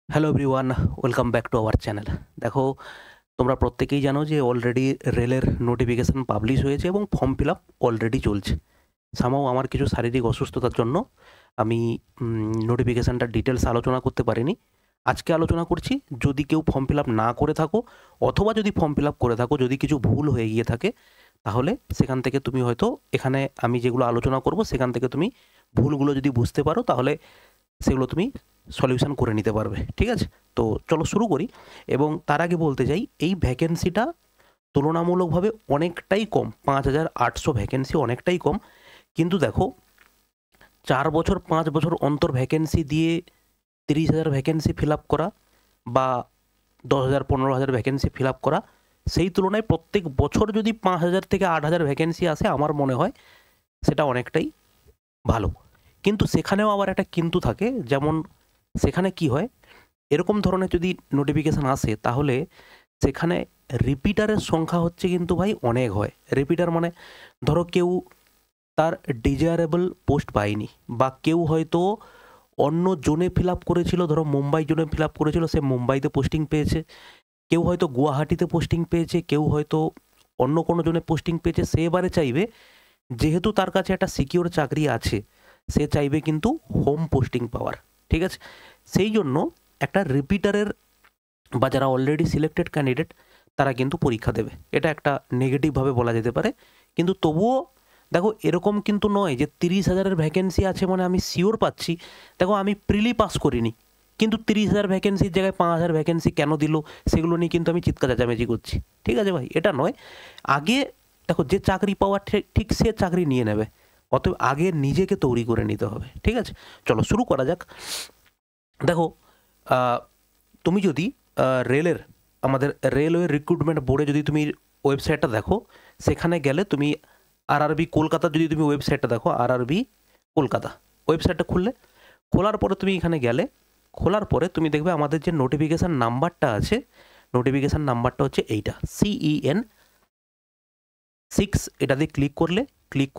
Hello everyone, welcome back to our channel. দেখো, তোমরা প্রত্যেকেই জানো যে অলরেডি রেলের নোটিফিকেশন পাবলিশ হয়েছে এবং ফর্ম ফিল আপ অলরেডি চলছে। সামহাউ আমার কিছু শারীরিক অসুস্থতার জন্য আমি নোটিফিকেশানটার ডিটেলস আলোচনা করতে পারিনি। আজকে আলোচনা করছি। যদি কেউ ফর্ম ফিল আপ না করে থাকো, অথবা যদি ফর্ম ফিল আপ করে থাকো, যদি কিছু ভুল হয়ে গিয়ে থাকে, তাহলে সেখান থেকে তুমি হয়তো এখানে আমি যেগুলো আলোচনা করব সেখান থেকে তুমি ভুলগুলো যদি বুঝতে পারো, তাহলে সেগুলো তুমি সলিউশন করে নিতে পারবে। ঠিক আছে? তো চলো শুরু করি। এবং তার আগে বলতে চাই, এই ভ্যাকেন্সিটা তুলনামূলকভাবে অনেকটাই কম। ৫,৮০০ ভ্যাকেন্সি অনেকটাই কম। কিন্তু দেখো, ৪ বছর ৫ বছর অন্তর ভ্যাকেন্সি দিয়ে ৩০,০০০ ভ্যাকেন্সি ফিল আপ করা, বা ১০,০০০ ১৫,০০০ ভ্যাকেন্সি ফিল আপ করা, সেই তুলনায় প্রত্যেক বছর যদি ৫,০০০ থেকে ৮,০০০ ভ্যাকেন্সি আসে, আমার মনে হয় সেটা অনেকটাই ভালো। কিন্তু সেখানেও আবার একটা কিন্তু থাকে। যেমন সেখানে কি হয়, এরকম ধরনের যদি নোটিফিকেশান আসে, তাহলে সেখানে রিপিটারের সংখ্যা হচ্ছে কিন্তু ভাই অনেক হয়। রিপিটার মানে ধরো কেউ তার ডিজায়ারেবল পোস্ট পায়নি, বা কেউ হয়তো অন্য জোনে ফিল আপ করেছিল, ধরো মুম্বাই জোনে ফিল আপ করেছিল, সে মুম্বাইতে পোস্টিং পেয়েছে। কেউ হয়তো গুয়াহাটিতে পোস্টিং পেয়েছে, কেউ হয়তো অন্য কোনো জোনে পোস্টিং পেয়েছে। সে এবারে চাইবে, যেহেতু তার কাছে একটা সিকিউর চাকরি আছে, সে চাইবে কিন্তু হোম পোস্টিং পাওয়ার। ঠিক আছে? সেই জন্য একটা রিপিটারের, বা যারা অলরেডি সিলেক্টেড ক্যান্ডিডেট, তারা কিন্তু পরীক্ষা দেবে। এটা একটা নেগেটিভভাবে বলা যেতে পারে। কিন্তু তবুও দেখো, এরকম কিন্তু নয় যে ৩০,০০০ ভ্যাকেন্সি আছে মানে আমি শিওর পাচ্ছি। দেখো, আমি প্রিলি পাস করিনি, কিন্তু ৩০,০০০ ভ্যাকেন্সির জায়গায় ৫,০০০ ভ্যাকেন্সি কেন দিল, সেগুলো নিয়ে কিন্তু আমি চিৎকার চেঁচামেচি করছি। ঠিক আছে ভাই? এটা নয়। আগে দেখো, যে চাকরি পাওয়ার ঠিক সে চাকরি নিয়ে নেবে। অতএব আগে নিজেকে তৈরি করে নিতে হবে। ঠিক আছে? চলো শুরু করা যাক। দেখো, তুমি যদি রেলের, আমাদের রেলওয়ে রিক্রুটমেন্ট বোর্ডে যদি তুমি ওয়েবসাইটটা দেখো, সেখানে গেলে তুমি আরআরবি কলকাতা, যদি তুমি ওয়েবসাইটটা দেখো, আরআরবি কলকাতা ওয়েবসাইটটা খোলার পরে তুমি এখানে গেলে, খোলার পরে তুমি দেখবে আমাদের যে নোটিফিকেশান নাম্বারটা আছে, নোটিফিকেশান নাম্বারটা হচ্ছে এইটা, CEN 6। এটা দিয়ে ক্লিক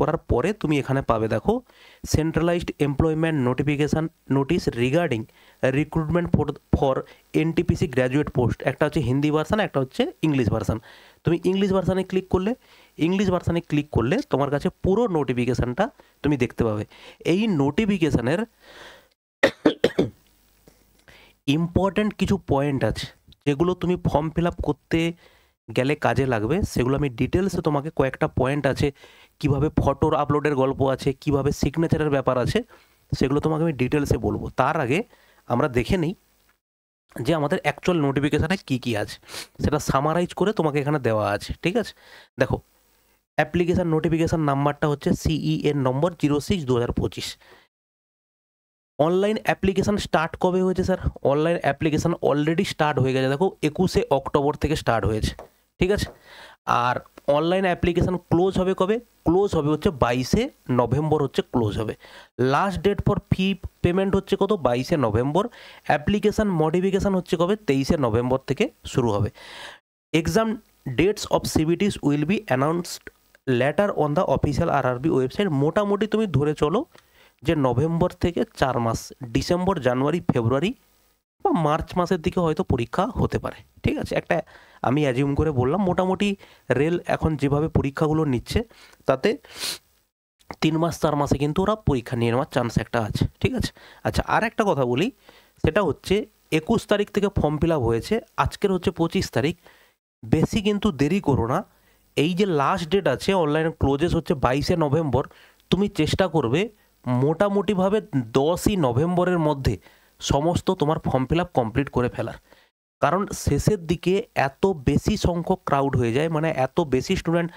করার পরে তুমি এখানে পাবে, দেখো, centralised employment notification notice regarding recruitment for NTPC graduate post. একটা হচ্ছে হিন্দি ভার্সান, একটা হচ্ছে ইংলিশ ভার্সান। তুমি ইংলিশ ভার্সানে ক্লিক করলে তোমার কাছে পুরো নোটিফিকেশানটা তুমি দেখতে পাবে। এই নোটিফিকেশানের ইম্পর্ট্যান্ট কিছু পয়েন্ট আছে, যেগুলো তুমি ফর্ম ফিল আপ করতে গেলে কাজে লাগবে। সেগুলো আমি ডিটেলসে তোমাকে, কয়েকটা পয়েন্ট আছে, কিভাবে ফটোর আপলোডের গল্প আছে, কিভাবে সিগনেচারের ব্যাপার আছে, সেগুলো তোমাকে আমি ডিটেলসে বলবো। তার আগে আমরা দেখে নিই যে আমাদের অ্যাকচুয়াল নোটিফিকেশানে কী কী আছে, সেটা সামারাইজ করে তোমাকে এখানে দেওয়া আছে। ঠিক আছে? দেখো, অ্যাপ্লিকেশান নোটিফিকেশান নাম্বারটা হচ্ছে CEN নম্বর 06/2025। অনলাইন অ্যাপ্লিকেশান স্টার্ট কবে হয়েছে sir? Online application already start হয়ে গেছে। দেখো, 21শে অক্টোবর থেকে স্টার্ট হয়েছে। ঠিক আছে? আর অনলাইন অ্যাপ্লিকেশান ক্লোজ হবে কবে? ক্লোজ হবে হচ্ছে 22শে নভেম্বর হচ্ছে ক্লোজ হবে। Last date for fee payment হচ্ছে কত? 22শে নভেম্বর। অ্যাপ্লিকেশান মডিফিকেশান হচ্ছে কবে? 23শে নভেম্বর থেকে শুরু হবে। Exam dates of সিবিটিস will be announced letter on the official RRB website. মোটামুটি তুমি ধরে চলো যে নভেম্বর থেকে 4 মাস, ডিসেম্বর, জানুয়ারি, ফেব্রুয়ারি বা মার্চ মাসের দিকে হয়তো পরীক্ষা হতে পারে। ঠিক আছে? একটা আমি অ্যাজিউম করে বললাম। মোটামুটি রেল এখন যেভাবে পরীক্ষাগুলো নিচ্ছে, তাতে 3 মাস 4 মাসে কিন্তু ওরা পরীক্ষা নিয়ে নেওয়ার চান্স একটা আছে। ঠিক আছে? আচ্ছা, আর একটা কথা বলি, সেটা হচ্ছে 21 তারিখ থেকে ফর্ম ফিল আপ হয়েছে, আজকের হচ্ছে 25 তারিখ। বেশি কিন্তু দেরি করো না। এই যে লাস্ট ডেট আছে, অনলাইন ক্লোজেস হচ্ছে 22শে নভেম্বর। তুমি চেষ্টা করবে মোটামুটিভাবে 10ই নভেম্বরের মধ্যে সমস্ত তোমার ফর্ম ফিল আপ কমপ্লিট করে ফেলার। কারণ শেষের দিকে এত বেশি সংখ্যক ক্রাউড হয়ে যায়, মানে এত বেশি স্টুডেন্ট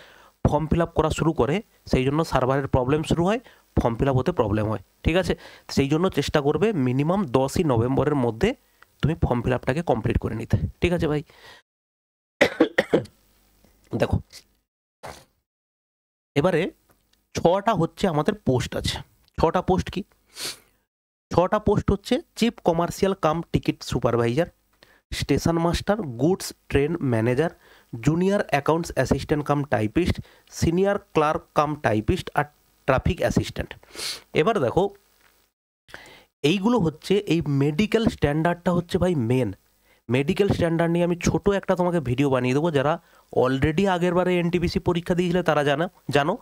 ফর্ম ফিল আপ করা শুরু করে, সেই জন্য সার্ভারের প্রবলেম শুরু হয়, ফর্ম ফিল আপ হতে প্রবলেম হয়। ঠিক আছে? সেই জন্য চেষ্টা করবে মিনিমাম 10ই নভেম্বরের মধ্যে তুমি ফর্ম ফিল আপটাকে কমপ্লিট করে নিতে। ঠিক আছে ভাই? দেখো, এবারে 6টা হচ্ছে আমাদের পোস্ট আছে। 6টা পোস্ট কি? 6টা পোস্ট হচ্ছে chief commercial cum ticket supervisor, station master, goods train manager, junior accounts assistant cum typist, senior clerk cum typist আর ট্রাফিক অ্যাসিস্ট্যান্ট। এবার দেখো, এইগুলো হচ্ছে এই মেডিকেল স্ট্যান্ডার্ডটা হচ্ছে ভাই মেন। মেডিকেল স্ট্যান্ডার্ড নিয়ে আমি ছোট একটা তোমাকে ভিডিও বানিয়ে দেবো। যারা অলরেডি আগের বারে এনটিপিসি পরীক্ষা দিয়েছিলে তারা জানো,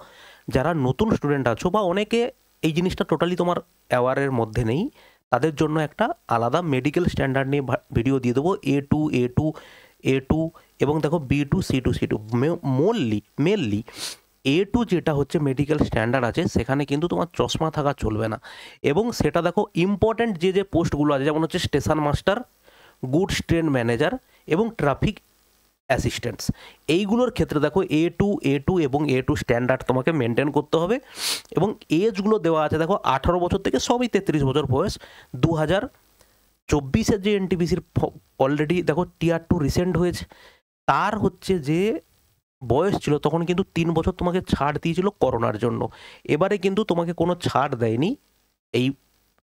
যারা নতুন স্টুডেন্ট আছো বা অনেকে এই জিনিসটা টোটালি তোমার অ্যাওয়ারের মধ্যে নেই, তাদের জন্য একটা আলাদা মেডিকেল স্ট্যান্ডার্ড নিয়ে ভিডিও দিয়ে দেবো। A2 এবং দেখো B2 C2 মেনলি A2 যেটা হচ্ছে মেডিকেল স্ট্যান্ডার্ড আছে, সেখানে কিন্তু তোমার চশমা থাকা চলবে না। এবং সেটা দেখো ইম্পর্ট্যান্ট যে পোস্টগুলো আছে, যেমন হচ্ছে station master, goods train manager এবং ট্রাফিক অ্যাসিস্ট্যান্টস, এইগুলোর ক্ষেত্রে দেখো A2 এবং A2 স্ট্যান্ডার্ড তোমাকে মেনটেন করতে হবে। এবং এজগুলো দেওয়া আছে দেখো 18 বছর থেকে সবই 33 বছর বয়স। 2024-এর যে এনটিপিসির অলরেডি দেখো টিয়ার 2 রিসেন্ট হয়েছে, তার হচ্ছে যে বয়স ছিল তখন কিন্তু 3 বছর তোমাকে ছাড় দিয়েছিল করোনার জন্য। এবারে কিন্তু তোমাকে কোনো ছাড় দেয়নি, এই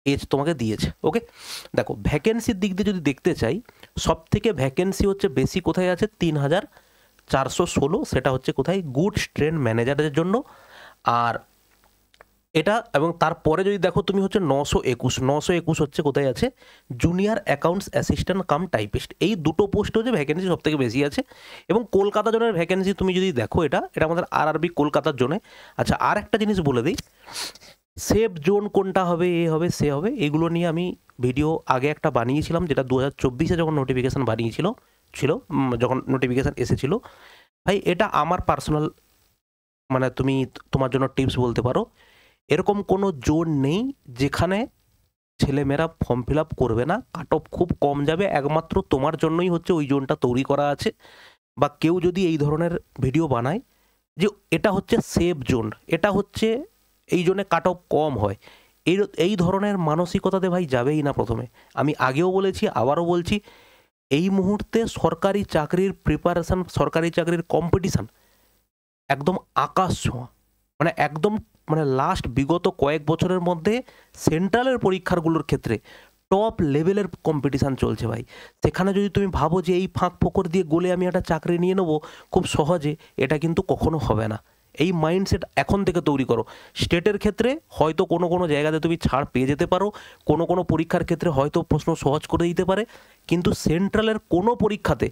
এজ তোমাকে দিয়েছে। ওকে, দেখো ভ্যাকেন্সির দিক দিয়ে যদি দেখতে চাই, সব থেকে ভ্যাকেন্সি হচ্ছে বেশি কোথায় আছে, 3416, সেটা হচ্ছে কোথায়, গুডস ট্রেন ম্যানেজারের জন্য। আর এটা এবং তারপরে যদি দেখো তুমি হচ্ছে 921 হচ্ছে কোথায় আছে, junior accounts assistant cum typist. এই দুটো পোস্ট হচ্ছে ভ্যাকেন্সি সব থেকে বেশি আছে। এবং কলকাতা জোনের ভ্যাকেন্সি তুমি যদি দেখো, এটা আমাদের RRB কলকাতার জোনে। আচ্ছা, আর একটা জিনিস বলে দিই, সেফ জোন কোনটা হবে, এ হবে সে হবে, এগুলো নিয়ে আমি ভিডিও আগে একটা বানিয়েছিলাম, যেটা 2024-এ যখন নোটিফিকেশান যখন নোটিফিকেশান এসেছিলো। ভাই এটা আমার পার্সোনাল, মানে তুমি তোমার জন্য টিপস বলতে পারো, এরকম কোনো জোন নেই যেখানে ছেলেমেয়েরা ফর্ম ফিল আপ করবে না, কাট অফ খুব কম যাবে, একমাত্র তোমার জন্যই হচ্ছে ওই জোনটা তৈরি করা আছে। বা কেউ যদি এই ধরনের ভিডিও বানায় যে এটা হচ্ছে সেফ জোন, এটা হচ্ছে এই জোনে কাট অফ কম হয়, এই ধরনের মানসিকতাতে ভাই যাবেই না। প্রথমে আমি আগেও বলেছি, আবারও বলছি, এই মুহূর্তে সরকারি চাকরির প্রিপারেশান, সরকারি চাকরির কম্পিটিশান একদম আকাশ ছোঁয়া, মানে লাস্ট বিগত কয়েক বছরের মধ্যে সেন্ট্রালের পরীক্ষাগুলোর ক্ষেত্রে টপ লেভেলের কম্পিটিশান চলছে ভাই। সেখানে যদি তুমি ভাবো যে এই ফাঁক ফোকর দিয়ে গলে আমি একটা চাকরি নিয়ে নেবো খুব সহজে, এটা কিন্তু কখনো হবে না। এই মাইন্ডসেট এখন থেকে তৈরি করো। স্টেটের ক্ষেত্রে হয়তো কোনো জায়গাতে তুমি ছাড় পেয়ে যেতে পারো, কোনো পরীক্ষার ক্ষেত্রে হয়তো প্রশ্ন সহজ করে দিতে পারে, কিন্তু সেন্ট্রালের কোনো পরীক্ষাতে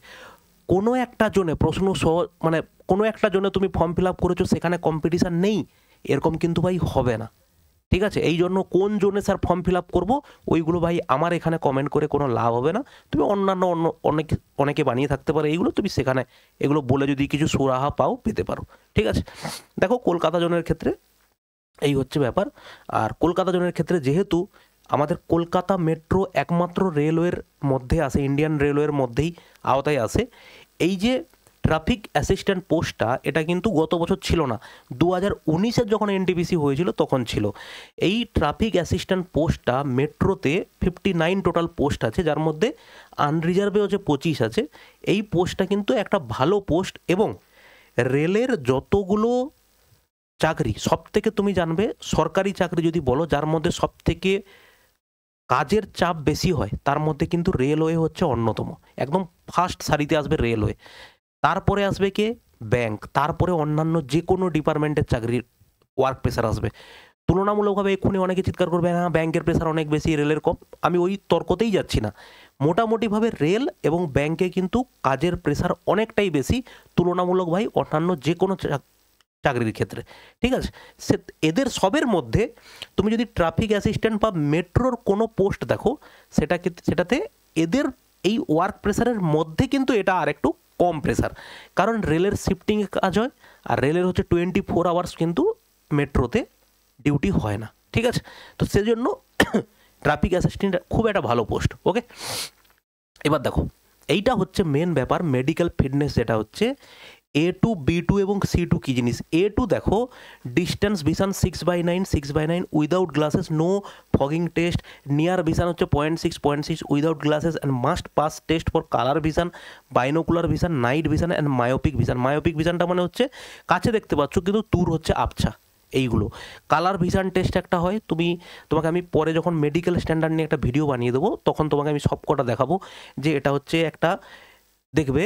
কোনো একটা জোনে প্রশ্ন মানে কোনো একটা জোনে তুমি ফর্ম ফিল আপ করেছো, সেখানে কম্পিটিশান নেই, এরকম কিন্তু ভাই হবে না। ঠিক আছে, এই জন্য কোন জোনে স্যার ফর্ম ফিল আপ করবো, ওইগুলো ভাই আমার এখানে কমেন্ট করে কোনো লাভ হবে না। তুমি অনেকে বানিয়ে থাকতে পারে এইগুলো, তুমি সেখানে এগুলো বলে যদি কিছু সুরাহা পেতে পারো। ঠিক আছে, দেখো কলকাতা জোনের ক্ষেত্রে এই হচ্ছে ব্যাপার। আর কলকাতা জোনের ক্ষেত্রে যেহেতু আমাদের কলকাতা মেট্রো একমাত্র রেলওয়ের মধ্যে আসে, ইন্ডিয়ান রেলওয়ের মধ্যেই আওতায় আসে, এই যে ট্রাফিক অ্যাসিস্ট্যান্ট পোস্টটা, এটা কিন্তু গত বছর ছিল না, 2019-এর যখন এনটিপিসি হয়েছিল তখন ছিল। এই ট্রাফিক অ্যাসিস্ট্যান্ট পোস্টটা মেট্রোতে 59 টোটাল পোস্ট আছে, যার মধ্যে আনরিজার্ভে হচ্ছে 25 আছে। এই পোস্টটা কিন্তু একটা ভালো পোস্ট। এবং রেলের যতগুলো চাকরি, সব থেকে তুমি জানবে সরকারি চাকরি যদি বলো, যার মধ্যে সব থেকে কাজের চাপ বেশি হয়, তার মধ্যে কিন্তু রেলওয়ে হচ্ছে অন্যতম। একদম ফার্স্ট সারিতে আসবে রেলওয়ে, তারপরে আসবে কে, ব্যাংক, তারপরে অন্যান্য যে কোনো ডিপার্টমেন্টের চাকরির ওয়ার্ক প্রেশার আসবে। তুলনামূলকভাবে এক্ষুনি অনেকে চিৎকার করবে, হ্যাঁ ব্যাংকের প্রেশার অনেক বেশি, রেলের কম। আমি ওই তর্কতেই যাচ্ছি না। মোটামুটিভাবে রেল এবং ব্যাংকে কিন্তু কাজের প্রেশার অনেকটাই বেশি তুলনামূলক ভাই অন্যান্য যে কোনো চাকরির ক্ষেত্রে। ঠিক আছে, এদের সবের মধ্যে তুমি যদি ট্রাফিক অ্যাসিস্ট্যান্ট বা মেট্রোর কোনো পোস্ট দেখো, সেটাতে এদের এই ওয়ার্ক প্রেশারের মধ্যে কিন্তু এটা আর একটু কম প্রেশার, কারণ রেলের শিফটিংয়ে কাজ হয়, আর রেলের হচ্ছে 24 আওয়ার্স কিন্তু মেট্রোতে ডিউটি হয় না। ঠিক আছে, তো সেজন্য ট্রাফিক অ্যাসিস্ট্যান্ট খুব একটা ভালো পোস্ট। ওকে, এবার দেখো এইটা হচ্ছে মেন ব্যাপার, মেডিকেল ফিটনেস, যেটা হচ্ছে A2, B2 এবং C2 কী জিনিস। A2 দেখো, distance vision 6/9 6/9 without glasses, no fogging test, near vision হচ্ছে 0.6 without glasses and must pass test for colour vision, binocular vision, night vision and myopic vision. Myopic ভিশনটা মানে হচ্ছে কাছে দেখতে পাচ্ছ কিন্তু দূর হচ্ছে আবছা, এইগুলো। কালার ভিশন টেস্ট একটা হয়, তোমাকে আমি পরে যখন মেডিকেল স্ট্যান্ডার্ড নিয়ে একটা ভিডিও বানিয়ে দেবো, তখন তোমাকে আমি সব কটা দেখাবো যে এটা হচ্ছে একটা, দেখবে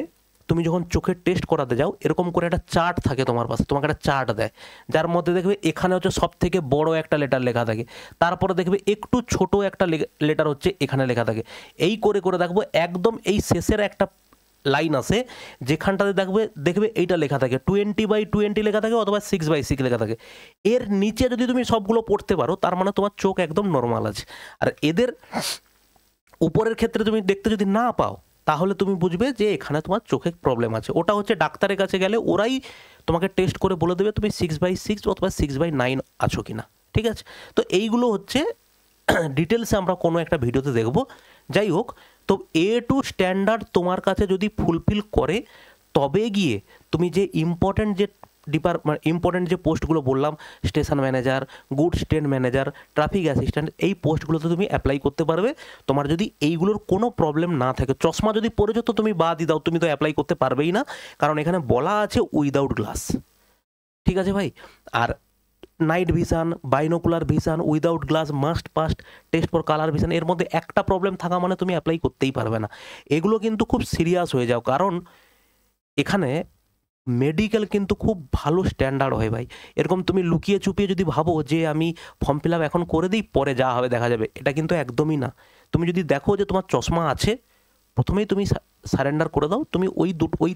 তুমি যখন চোখের টেস্ট করাতে যাও এরকম করে একটা চার্ট থাকে তোমার পাশে, তোমাকে একটা চার্ট দেয়, যার মধ্যে দেখবে এখানে হচ্ছে সব থেকে বড় একটা লেটার লেখা থাকে, তারপরে দেখবে একটু ছোট একটা লেটার হচ্ছে এখানে লেখা থাকে। এই করে করে দেখবো একদম এই শেষের একটা লাইন আছে যেখানটাতে দেখবে এইটা লেখা থাকে 20/20 লেখা থাকে অথবা 6/6 লেখা থাকে। এর নিচে যদি তুমি সবগুলো পড়তে পারো তার মানে তোমার চোখ একদম নর্মাল আছে। আর এদের উপরের ক্ষেত্রে তুমি দেখতে যদি না পাও তাহলে তুমি বুঝবে যে এখানে তোমার চোখে প্রবলেম আছে। ওটা হচ্ছে ডাক্তারের কাছে গেলে ওরাই তোমাকে টেস্ট করে বলে দেবে তুমি 6/6 অথবা 6/9 আছো কিনা, ঠিক আছে? তো এইগুলো হচ্ছে ডিটেলসে আমরা কোনো একটা ভিডিওতে দেখব। যাই হোক, তো A2 স্ট্যান্ডার্ড তোমার কাছে যদি ফুলফিল করে তবে গিয়ে তুমি যে ইম্পর্টেন্ট যে পোস্টগুলো বললাম, স্টেশন ম্যানেজার, গুড স্টেন ম্যানেজার, ট্রাফিক অ্যাসিস্ট্যান্ট, এই পোস্টগুলোতে তুমি অ্যাপ্লাই করতে পারবে। তোমার যদি এইগুলোর কোনো প্রবলেম না থাকে, চশমা যদি পড়েছো তো তুমি বাদই দাও, তুমি তো অ্যাপ্লাই করতে পারবেই না, কারণ এখানে বলা আছে উইদাউট গ্লাস, ঠিক আছে ভাই? আর night vision, binocular vision, without glass, must past test for colour vision, এর মধ্যে একটা প্রবলেম থাকা মানে তুমি অ্যাপ্লাই করতেই পারবে না। এগুলো কিন্তু খুব সিরিয়াস হয়ে যাও, কারণ এখানে মেডিকেল কিন্তু খুব ভালো স্ট্যান্ডার্ড হয় ভাই। এরকম তুমি লুকিয়ে চুপিয়ে যদি ভাবো যে আমি ফর্ম ফিল আপ এখন করে দিই পরে যা হবে দেখা যাবে, এটা কিন্তু একদমই না। তুমি যদি দেখো যে তোমার চশমা আছে, প্রথমেই তুমি সারেন্ডার করে দাও, তুমি ওই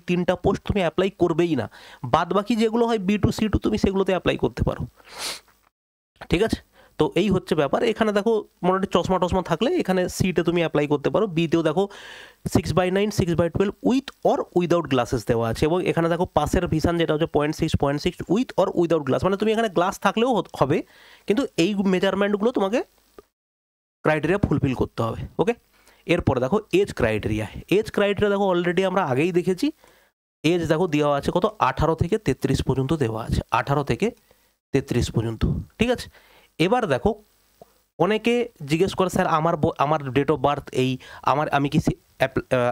3টা পোস্ট তুমি অ্যাপ্লাই করবেই না। বাদ বাকি যেগুলো হয় B2 C2 তুমি সেগুলোতে অ্যাপ্লাই করতে পারো, ঠিক আছে? তো এই হচ্ছে ব্যাপার। এখানে দেখো মোটামুটি চশমা থাকলে এখানে সিতে তুমি অ্যাপ্লাই করতে পারো। বিতেও দেখো 6/9, 6/12 উইথ অর উইদাউট গ্লাসেস দেওয়া আছে, এবং এখানে দেখো পাশের ভিশন যেটা হচ্ছে 0.6 উইথ অর উইদাউট গ্লাস, মানে তুমি এখানে গ্লাস থাকলেও হবে, কিন্তু এই মেজারমেন্টগুলো তোমাকে ক্রাইটেরিয়া ফুলফিল করতে হবে, ওকে? এরপরে দেখো এজ ক্রাইটেরিয়া দেখো অলরেডি আমরা আগেই দেখেছি। এজ দেখো দেওয়া আছে কত, 18 থেকে 33 পর্যন্ত দেওয়া আছে, 18 থেকে 33 পর্যন্ত, ঠিক আছে? এবার দেখো অনেকে জিজ্ঞেস করে স্যার আমার ডেট অফ বার্থ এই,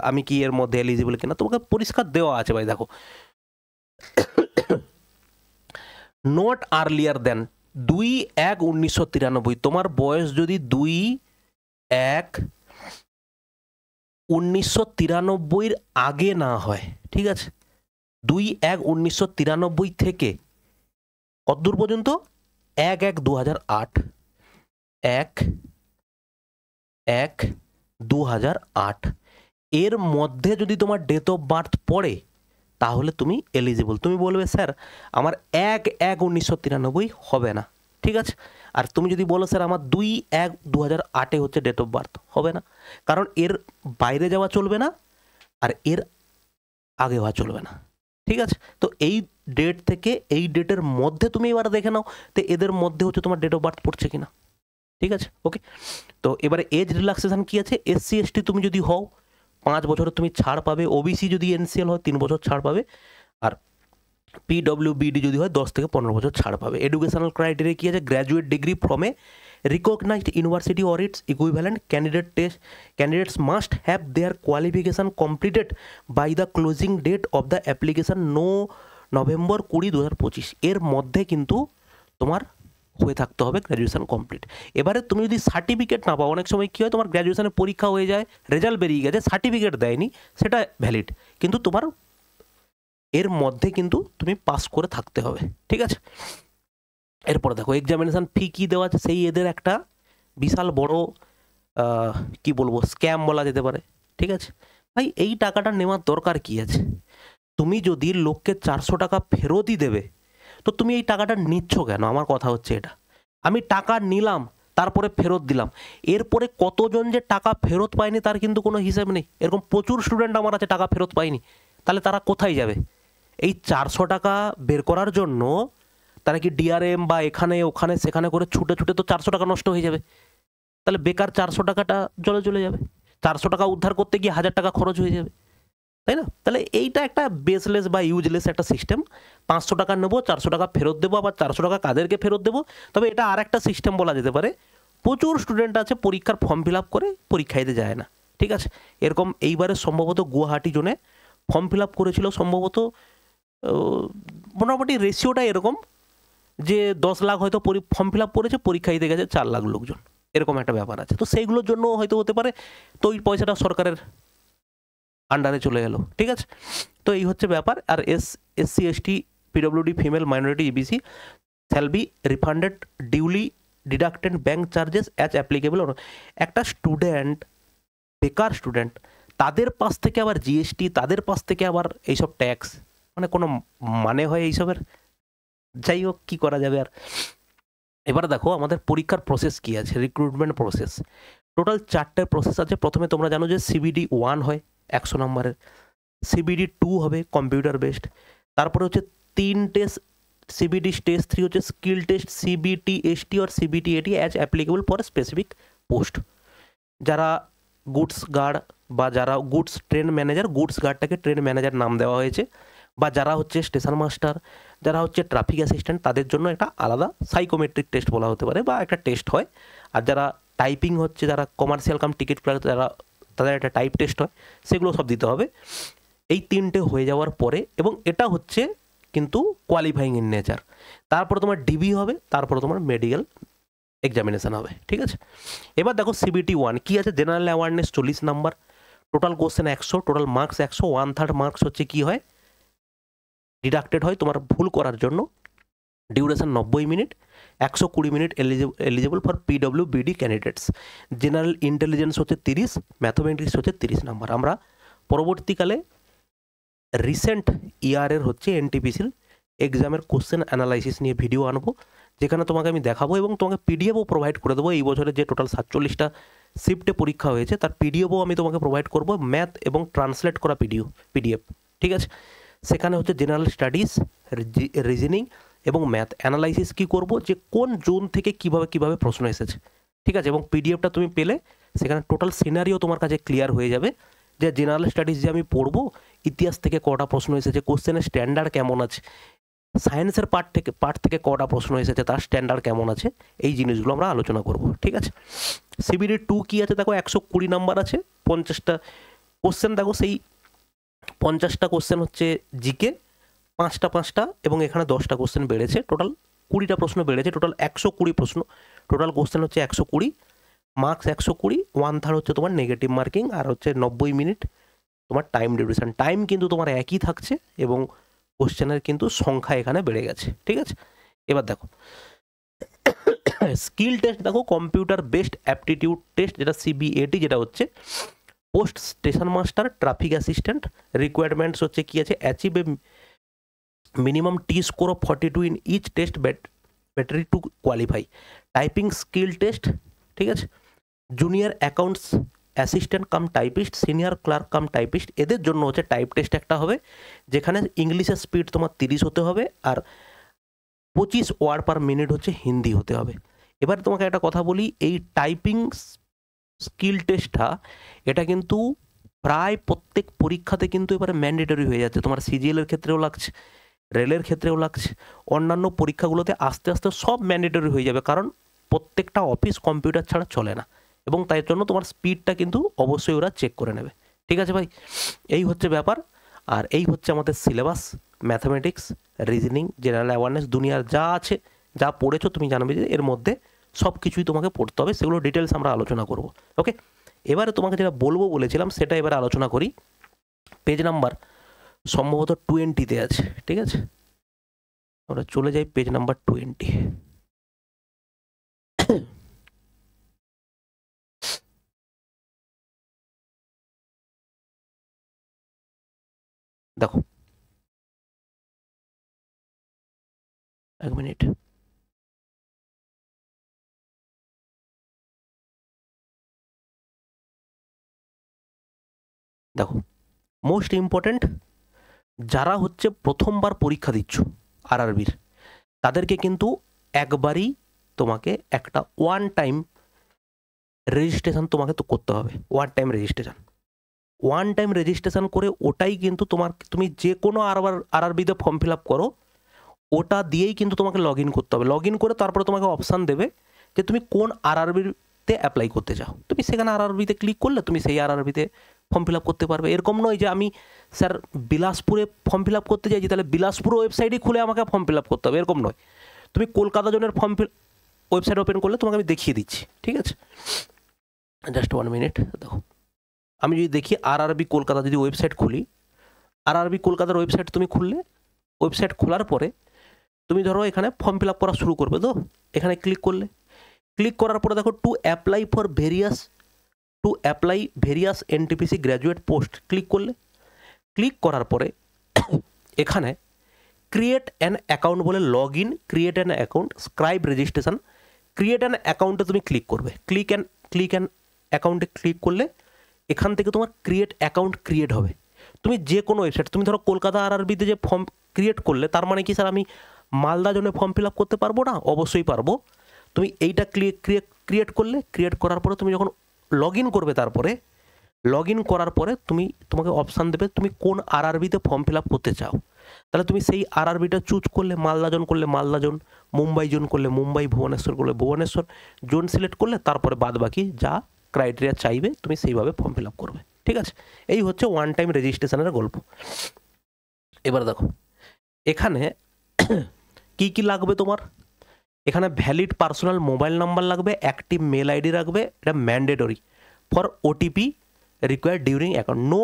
আমি কি এর মধ্যে এলিজিবল কিনা? তোমাকে পরিষ্কার দেওয়া আছে ভাই, দেখো নট আর্লিয়ার দেন 2/1/1993। তোমার বয়স যদি 2/1/1993 আগে না হয়, ঠিক আছে? 2/1/1993 থেকে কতদূর পর্যন্ত? 1/1/2008, 1/1/2008 এর মধ্যে যদি তোমার ডেট অফ বার্থ পড়ে তাহলে তুমি এলিজিবল। তুমি বলবে স্যার আমার 1/1/1993 হবে না, ঠিক আছে? আর তুমি যদি বলো স্যার আমার 2/1/2008 হচ্ছে ডেট অফ বার্থ, হবে না, কারণ এর বাইরে যাওয়া চলবে না আর এর আগে হওয়া চলবে না, ঠিক আছে? তো এই ডেট থেকে এই ডেটের মধ্যে তুমি এবার দেখে নাও তো এদের মধ্যে হচ্ছে তোমার ডেট অফ বার্থ পড়ছে কিনা, ঠিক আছে? ওকে, তো এবারে এজ রিল্যাক্সেশন কি আছে? SC ST তুমি যদি হও 5 বছরের তুমি ছাড় পাবে, OBC যদি NCL হয় 3 বছর ছাড় পাবে, আর PWBD যদি হয় 10 থেকে 15 বছর ছাড় পাবে। এডুকেশনাল ক্রাইটেরিয়া কি আছে? Graduate degree from a recognized university or its equivalent candidates must have their qualification completed by the closing date of the application November 20, 2025 এর মধ্যে কিন্তু তোমার হয়ে থাকতে হবে গ্র্যাজুয়েশন কমপ্লিট। এবারে তুমি যদি সার্টিফিকেট না পাও, অনেক সময় কী হয় তোমার গ্র্যাজুয়েশনের পরীক্ষা হয়ে যায়, রেজাল্ট বেরিয়ে গেছে, সার্টিফিকেট দেয়নি, সেটা ভ্যালিড, কিন্তু তোমার এর মধ্যে কিন্তু তুমি পাস করে থাকতে হবে, ঠিক আছে? এরপরে দেখো এক্সামিনেশান ফি কী দেওয়া আছে, সেই এদের একটা বিশাল বড় কি বলবো স্ক্যাম বলা যেতে পারে, ঠিক আছে? ভাই এই টাকাটা নেওয়ার দরকার কি আছে? তুমি যদি লোককে 400 টাকা ফেরতই দেবে তো তুমি এই টাকাটা নিচ্ছ কেন? আমার কথা হচ্ছে এটা, আমি টাকা নিলাম তারপরে ফেরত দিলাম, এরপরে কতজন যে টাকা ফেরত পায়নি তার কিন্তু কোনো হিসাব নেই। এরকম প্রচুর স্টুডেন্ট আমার আছে টাকা ফেরত পায়নি, তাহলে তারা কোথায় যাবে? এই 400 টাকা বের করার জন্য তারা কি DRM বা এখানে ওখানে সেখানে করে ছুটে তো 400 টাকা নষ্ট হয়ে যাবে, তাহলে বেকার 400 টাকাটা জলে চলে যাবে, 400 টাকা উদ্ধার করতে গিয়ে 1000 টাকা খরচ হয়ে যাবে, তাই না? তাহলে এইটা একটা বেসলেস বা ইউজলেস একটা সিস্টেম। 500 টাকা নেবো, 400 টাকা ফেরত দেবো, আবার 400 টাকা কাদেরকে ফেরত দেবো? তবে এটা আর একটা সিস্টেম বলা যেতে পারে, প্রচুর স্টুডেন্ট আছে পরীক্ষার ফর্ম ফিল আপ করে পরীক্ষা দিতে যায় না, ঠিক আছে? এরকম এইবারে সম্ভবত গুয়াহাটি জোনে ফর্ম ফিল আপ করেছিল সম্ভবত, মোটামুটি রেশিওটা এরকম যে 10 লাখ হয়তো ফর্ম ফিল আপ করেছে, পরীক্ষা দিতে গেছে 4 লাখ লোকজন, এরকম একটা ব্যাপার আছে। তো সেইগুলোর জন্য হয়তো হতে পারে, তো ওই পয়সাটা সরকারের আন্ডারে চলে গেল, ঠিক আছে। তো এই হচ্ছে ব্যাপার। আর SC ST PWD female minority EBC shall be refunded duly deducted bank charges as applicable. একটা স্টুডেন্ট, বেকার স্টুডেন্ট, তাদের পাশ থেকে আবার জিএসটি, তাদের পাশ থেকে আবার এইসব ট্যাক্স, মানে কোনো মানে হয় এইসবের? যাই হোক, কী করা যাবে আর। এবার দেখো আমাদের পরীক্ষার প্রসেস কী আছে, রিক্রুটমেন্ট প্রসেস। টোটাল 4টে প্রসেস আছে। প্রথমে তোমরা জানো যে CBD 1 হয় 100 নম্বরের, CBD 2 হবে কম্পিউটার বেসড, তারপরে হচ্ছে 3টে CBD স্টেজ 3 হচ্ছে স্কিল টেস্ট, CBT-ST और CBT-AT as applicable for specific post. যারা গুডস গার্ড বা যারা গুডস ট্রেন ম্যানেজার, গুডস গার্ডটাকে ট্রেন ম্যানেজার নাম দেওয়া হয়েছে, বা যারা হচ্ছে স্টেশন মাস্টার, যারা হচ্ছে ট্রাফিক অ্যাসিস্ট্যান্ট, তাদের জন্য একটা আলাদা সাইকোমেট্রিক টেস্ট বলা হতে পারে বা একটা টেস্ট হয়। আর যারা টাইপিং হচ্ছে, যারা কমার্শিয়াল কাম টিকিট ক্লার্ক, যারা তাদের একটা টাইপ টেস্ট হয়, সেগুলো সব দিতে হবে। এই 3টে হয়ে যাওয়ার পরে, এবং এটা হচ্ছে কিন্তু কোয়ালিফাইং ইন নেচার, তারপরে তোমার ডিবি হবে, তারপরে তোমার মেডিকেল এক্সামিনেশান হবে, ঠিক আছে। এবার দেখো CBT 1 কী আছে, general awareness 40 number, total question 100, total marks 100, 1/3 marks হচ্ছে কী হয়, ডিডাক্টেড হয় তোমার ভুল করার জন্য। Duration 90 minute, 120 minute eligible for PWBD candidates. General intelligence হচ্ছে 30, ম্যাথমেটিক্স হচ্ছে 30 নাম্বার। আমরা পরবর্তীকালে রিসেন্ট ইয়ারের হচ্ছে NTPCর এক্সামের কোশ্চেন অ্যানালাইসিস নিয়ে ভিডিও আনবো, যেখানে তোমাকে আমি দেখাবো এবং তোমাকে পিডিএফও প্রোভাইড করে দেবো। এই বছরে যে টোটাল 47টা শিফটে পরীক্ষা হয়েছে তার পিডিএফও আমি তোমাকে প্রোভাইড করবো, ম্যাথ এবং ট্রান্সলেট করা পিডিএফ, ঠিক আছে। সেখানে হচ্ছে জেনারেল স্টাডিজ, রিজনিং এবং ম্যাথ অ্যানালাইসিস কী করবো, যে কোন জোন থেকে কীভাবে প্রশ্ন এসেছে, ঠিক আছে। এবং পিডিএফটা তুমি পেলে সেখানে টোটাল সিনারিও তোমার কাছে ক্লিয়ার হয়ে যাবে, যে জেনারেল স্টাডিজ যে আমি পড়বো, ইতিহাস থেকে কটা প্রশ্ন এসেছে, কোশ্চেনের স্ট্যান্ডার্ড কেমন আছে, সায়েন্সের পার্ট থেকে কটা প্রশ্ন এসেছে, তার স্ট্যান্ডার্ড কেমন আছে, এই জিনিসগুলো আমরা আলোচনা করব, ঠিক আছে। CBD 2 কী আছে দেখো, 120 নাম্বার আছে, 50টা কোশ্চেন। দেখো সেই 50টা কোশ্চেন হচ্ছে জিকে, 5টা এবং এখানে 10টা কোশ্চেন বেড়েছে, টোটাল 20টা প্রশ্ন বেড়েছে, টোটাল 120 প্রশ্ন। টোটাল কোশ্চেন হচ্ছে 120, মার্কস 120, 1/3 হচ্ছে তোমার নেগেটিভ মার্কিং, আর হচ্ছে 90 মিনিট তোমার টাইম ডিউরেশন। টাইম কিন্তু তোমার একই থাকছে এবং কোশ্চেনের কিন্তু সংখ্যা এখানে বেড়ে গেছে, ঠিক আছে। এবার দেখো স্কিল টেস্ট, দেখো কম্পিউটার বেসড অ্যাপটিটিউড টেস্ট, যেটা CBAT, যেটা হচ্ছে post station master, traffic assistant. Requirements হচ্ছে কী আছে, achieve a minimum T score of 42 in each test battery to qualify. Typing skill test, ঠিক আছে। Junior accounts assistant cum typist, senior clerk cum typist, এদের জন্য হচ্ছে টাইপ টেস্ট একটা হবে, যেখানে ইংলিশের স্পিড তোমার 30 হতে হবে, আর 25 ওয়ার্ড পার মিনিট হচ্ছে হিন্দি হতে হবে। এবার তোমাকে একটা কথা বলি, এই টাইপিং স্কিল টেস্টটা এটা কিন্তু প্রায় প্রত্যেক পরীক্ষাতে কিন্তু এবারে ম্যান্ডেটরি হয়ে যাচ্ছে। তোমার CGL-এর ক্ষেত্রেও লাগছে, রেলের ক্ষেত্রেও লাগছে, অন্যান্য পরীক্ষাগুলোতে আস্তে আস্তে সব ম্যান্ডেটরি হয়ে যাবে, কারণ প্রত্যেকটা অফিস কম্পিউটার ছাড়া চলে না, এবং তাই জন্য তোমার স্পিডটা কিন্তু অবশ্যই ওরা চেক করে নেবে, ঠিক আছে ভাই। এই হচ্ছে ব্যাপার, আর এই হচ্ছে আমাদের syllabus. Mathematics, reasoning, general awareness, দুনিয়ার যা আছে, যা পড়েছো তুমি জানবে যে এর মধ্যে সব কিছুই তোমাকে পড়তে হবে, সেগুলো ডিটেলস আমরা আলোচনা করব, ওকে। এবারে তোমাকে যেটা বলবো বলেছিলাম সেটা এবারে আলোচনা করি। পেজ নাম্বার সম্ভবত 20-তে আছে, ঠিক আছে। আমরা চলে যাই পেজ নাম্বার 20। দেখো এক মিনিট, দেখো মোস্ট ইম্পর্ট্যান্ট, যারা হচ্ছে প্রথমবার পরীক্ষা দিচ্ছ RRBর, তাদেরকে কিন্তু একবারই তোমাকে একটা ওয়ান টাইম রেজিস্ট্রেশন তোমাকে তো করতে হবে। ওয়ান টাইম রেজিস্ট্রেশন করে ওটাই কিন্তু তুমি যে কোনো RRBতে ফর্ম ফিল আপ করো, ওটা দিয়েই কিন্তু তোমাকে লগ ইন করতে হবে। লগ ইন করে তারপরে তোমাকে অপশান দেবে যে তুমি কোন RRBতে অ্যাপ্লাই করতে চাও, তুমি সেখানে RRBতে ক্লিক করলে তুমি সেই RRBতে ফর্ম ফিল আপ করতে পারবে। এরকম নয় যে আমি স্যার বিলাসপুরে ফর্ম ফিল আপ করতে চাইছি, তাহলে বিলাসপুর ওয়েবসাইটই খুলে আমাকে ফর্ম ফিল আপ করতে হবে, এরকম নয়। তুমি কলকাতা জোনের ওয়েবসাইট ওপেন করলে তোমাকে আমি দেখিয়ে দিচ্ছি, ঠিক আছে। জাস্ট 1 মিনিট, দেখো আমি যদি দেখি আরআরবি কলকাতা যদি ওয়েবসাইট খুলি, আরআরবি কলকাতার ওয়েবসাইট তুমি খুললে, ওয়েবসাইট খোলার পরে তুমি ধরো এখানে ফর্ম ফিল আপ করা শুরু করবে। তো এখানে ক্লিক করলে, ক্লিক করার পরে দেখো to apply various NTPC graduate post click করলে, ক্লিক করার পরে এখানে ক্রিয়েট অ্যান অ্যাকাউন্ট বলে log in, create an account, scribe registration, create an অ্যাকাউন্টে তুমি ক্লিক করবে। ক্লিক অ্যান অ্যাকাউন্টে ক্লিক করলে এখান থেকে তোমার ক্রিয়েট অ্যাকাউন্ট ক্রিয়েট হবে। তুমি যে কোনো ওয়েবসাইট, তুমি ধরো কলকাতা আরআরবিতে যে ফর্ম ক্রিয়েট করলে, তার মানে কি স্যার আমি মালদা জন্য ফর্ম ফিল আপ করতে পারবো না? অবশ্যই পারবো। তুমি এইটা ক্রিয়েট করলে, ক্রিয়েট করার পরে তুমি যখন লগ ইন করবে, তারপরে লগ ইন করার পরে তোমাকে অপশান দেবে তুমি কোন আরআরবিতে ফর্ম ফিল আপ করতে চাও। তাহলে তুমি সেই আরআরবিটা চুজ করলে, মালদা জোন করলে মালদা জোন, মুম্বাই জোন করলে মুম্বাই, ভুবনেশ্বর করলে ভুবনেশ্বর জোন সিলেক্ট করলে, তারপরে বাদ বাকি যা ক্রাইটেরিয়া চাইবে তুমি সেইভাবে ফর্ম ফিল আপ করবে। ঠিক আছে, এই হচ্ছে ওয়ান টাইম রেজিস্ট্রেশনের গল্প। এবার দেখো এখানে কি কি লাগবে তোমার। এখানে ভ্যালিড পার্সোনাল মোবাইল নাম্বার লাগবে, অ্যাক্টিভ মেল আইডি রাখবে, এটা mandatory for OTP required during account. No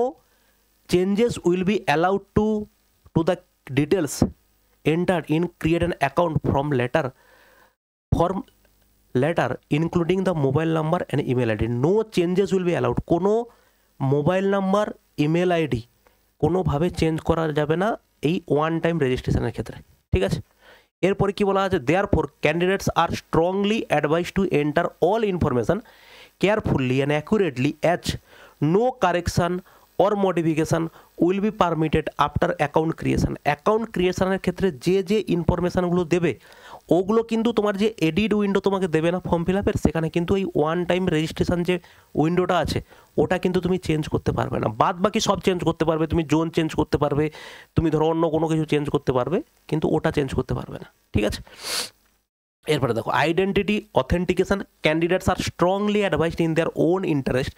changes will be allowed to the details enter in create an account form later including the mobile number and email ID. No changes will be allowed, কোনো mobile number, email ID কোনোভাবে change করা যাবে না এই one time রেজিস্ট্রেশনের ক্ষেত্রে। ঠিক আছে, এরপরে কি বলা আছে, therefore candidates are strongly advise to enter all information carefully and accurately as no correction or modification will be permitted after account creation. Account ক্রিয়েশনের ক্ষেত্রে যে ইনফরমেশানগুলো দেবে ওগুলো কিন্তু তোমার যে এডিট উইন্ডো তোমাকে দেবে না ফর্ম ফিল আপের, সেখানে কিন্তু এই ওয়ান টাইম রেজিস্ট্রেশন যে উইন্ডোটা আছে ওটা কিন্তু তুমি চেঞ্জ করতে পারবে না। বাদ বাকি সব চেঞ্জ করতে পারবে, তুমি জোন চেঞ্জ করতে পারবে, তুমি ধরো অন্য কোনো কিছু চেঞ্জ করতে পারবে, কিন্তু ওটা চেঞ্জ করতে পারবে না। ঠিক আছে, এরপরে দেখো identity authentication. Candidates are strongly advised in their own interest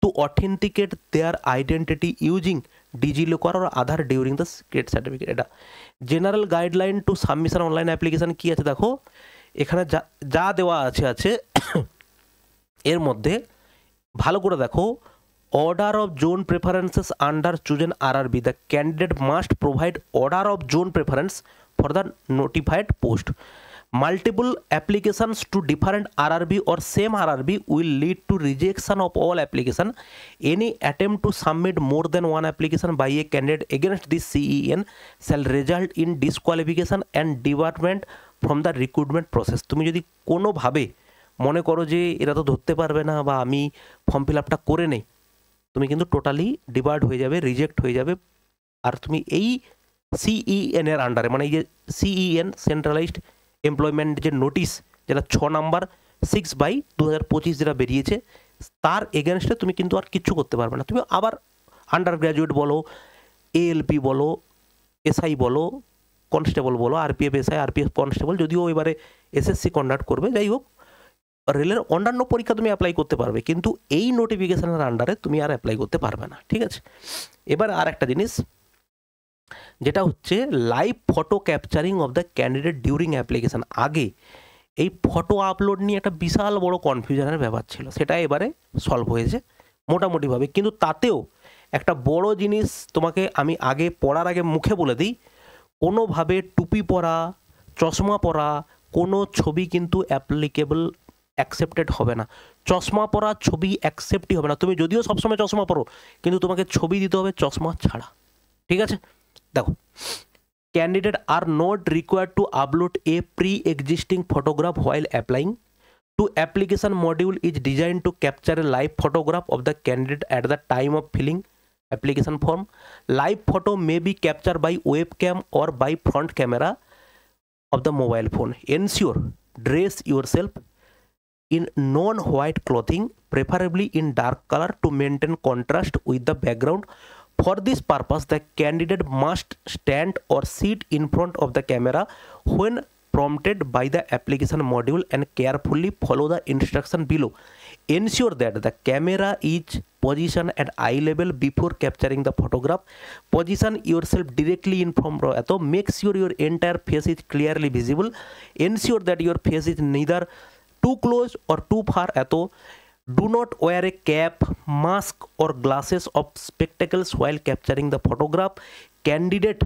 to authenticate their identity using DigiLocker or Aadhaar during the state certificate. এটা general guideline to submission online application কি আছে দেখো, এখানে যা দেওয়া আছে এর মধ্যে ভালো করে দেখো। Order of zone preferences under chosen RRB, the candidate must provide order of zone preference for the notified post. Multiple applications to different RRB or same RRB will lead to rejection of all application. Any attempt to submit more than one application by a candidate against this CEN shall result in disqualification and debarment from the recruitment process. তুমি যদি কোনোভাবে মনে করো যে এরা তো ধরতে পারবে না বা আমি ফর্ম ফিল আপটা করে নেই, তুমি কিন্তু টোটালি ডিবার্ড হয়ে যাবে, রিজেক্ট হয়ে যাবে। আর তুমি এই CEN এর আন্ডারে, মানে এই যে CEN সেন্ট্রালাইজড এমপ্লয়মেন্ট যে নোটিশ, যেটা 6 নাম্বার 6/2025 যেটা বেরিয়েছে, তার এগেনস্টে তুমি কিন্তু আর কিচ্ছু করতে পারবে না। তুমি আবার আন্ডার গ্র্যাজুয়েট বলো, ALP বলো, SI বলো, কনস্টেবল বলো, RPF SI, RPF কনস্টেবল, যদিও এবারে SSC কন্ডাক্ট করবে, যাই হোক রেলের অন্যান্য পরীক্ষা তুমি অ্যাপ্লাই করতে পারবে, কিন্তু এই নোটিফিকেশনের আন্ডারে তুমি আর অ্যাপ্লাই করতে পারবে না। ঠিক আছে, এবার আর একটা জিনিস যেটা হচ্ছে live photo capturing of the candidate during application. আগে এই ফটো আপলোড নিয়ে একটা বিশাল বড় কনফিউশনের ব্যাপার ছিল, সেটা এবারে সলভ হয়েছে মোটামুটিভাবে। কিন্তু তাতেও একটা বড় জিনিস তোমাকে আমি পড়ার আগে মুখে বলে দিই, কোনোভাবে টুপি পরা, চশমা পরা কোনো ছবি কিন্তু অ্যাকসেপ্টেড হবে না। চশমা পরা ছবি অ্যাকসেপ্টই হবে না। তুমি যদিও সবসময় চশমা পরো, কিন্তু তোমাকে ছবি দিতে হবে চশমা ছাড়া। ঠিক আছে, দেখো candidate are not required to upload a pre existing photograph while applying to application module is design to capture a live photograph of the candidate at the time of filling application form. Live photo may be capture by webcam or by front camera of the mobile phone. Ensure dress yourself in non-white clothing, preferably in dark color, to maintain contrast with the background. For this purpose, the candidate must stand or sit in front of the camera when prompted by the application module and carefully follow the instruction below. Ensure that the camera is positioned at eye level before capturing the photograph. Position yourself directly in front of it. Make sure your entire face is clearly visible. Ensure that your face is neither too close or too far. Do not wear a cap, mask or glasses or spectacles while capturing the photograph. Candidate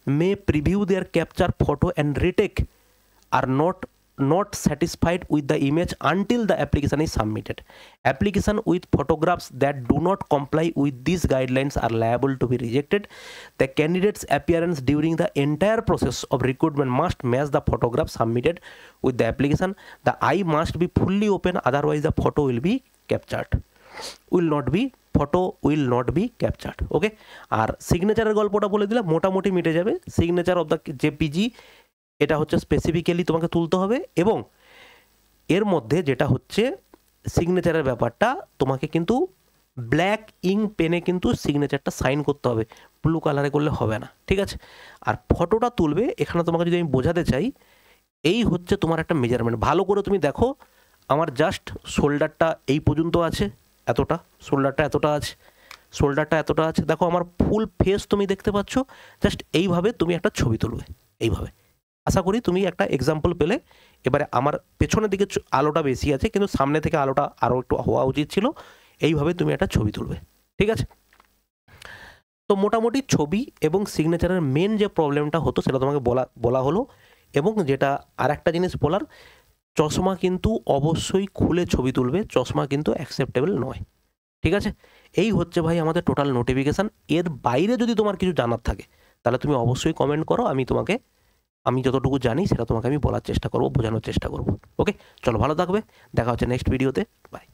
may preview their capture photo and retake are not satisfied with the image until the application is submitted. Application with photographs that do not comply with these guidelines are liable to be rejected. The candidate's appearance during the entire process of recruitment must match the photograph submitted with the application. The eye must be fully open, otherwise the photo will be captured. Photo will not be captured. ওকে, আর সিগনেচারের গল্পটা বলে দিলাম, মোটামুটি মিটে যাবে। Signature of the JPG এটা হচ্ছে specifically তোমাকে তুলতে হবে, এবং এর মধ্যে যেটা হচ্ছে সিগনেচারের ব্যাপারটা, তোমাকে কিন্তু ব্ল্যাক ইঙ্ক পেনে কিন্তু সিগনেচারটা সাইন করতে হবে, ব্লু কালারে করলে হবে না, ঠিক আছে। আর ফটোটা তুলবে, এখানে তোমাকে যদি আমি বোঝাতে চাই, এই হচ্ছে তোমার একটা মেজারমেন্ট। ভালো করে তুমি দেখো, আমার জাস্ট শোল্ডারটা এই পর্যন্ত আছে, এতটা, শোল্ডারটা এতটা আছে, শোল্ডারটা এতটা আছে, দেখো আমার ফুল ফেস তুমি দেখতে পাচ্ছ। জাস্ট এইভাবে তুমি একটা ছবি তুলবে, এইভাবে। আশা করি তুমি একটা এক্সাম্পল পেলে। এবারে আমার পেছনের দিকে আলোটা বেশি আছে, কিন্তু সামনে থেকে আলোটা আরও একটু হওয়া উচিত ছিল। এইভাবে তুমি একটা ছবি তুলবে, ঠিক আছে। তো মোটামুটি ছবি এবং সিগনেচারের মেন যে প্রবলেমটা হতো সেটা তোমাকে বলা হলো। এবং যেটা আর একটা জিনিস বলার, চশমা কিন্তু অবশ্যই খুলে ছবি তুলবে, চশমা কিন্তু অ্যাকসেপ্টেবল নয়, ঠিক আছে। এই হচ্ছে ভাই আমাদের টোটাল নোটিফিকেশান। এর বাইরে যদি তোমার কিছু জানার থাকে তাহলে তুমি অবশ্যই কমেন্ট করো, আমি যতটুকু জানি সেটা তোমাকে আমি বলার চেষ্টা করব, বোঝানোর চেষ্টা করব। ওকে, চলো ভালো থাকবে, দেখা হচ্ছে নেক্সট ভিডিওতে, বাই।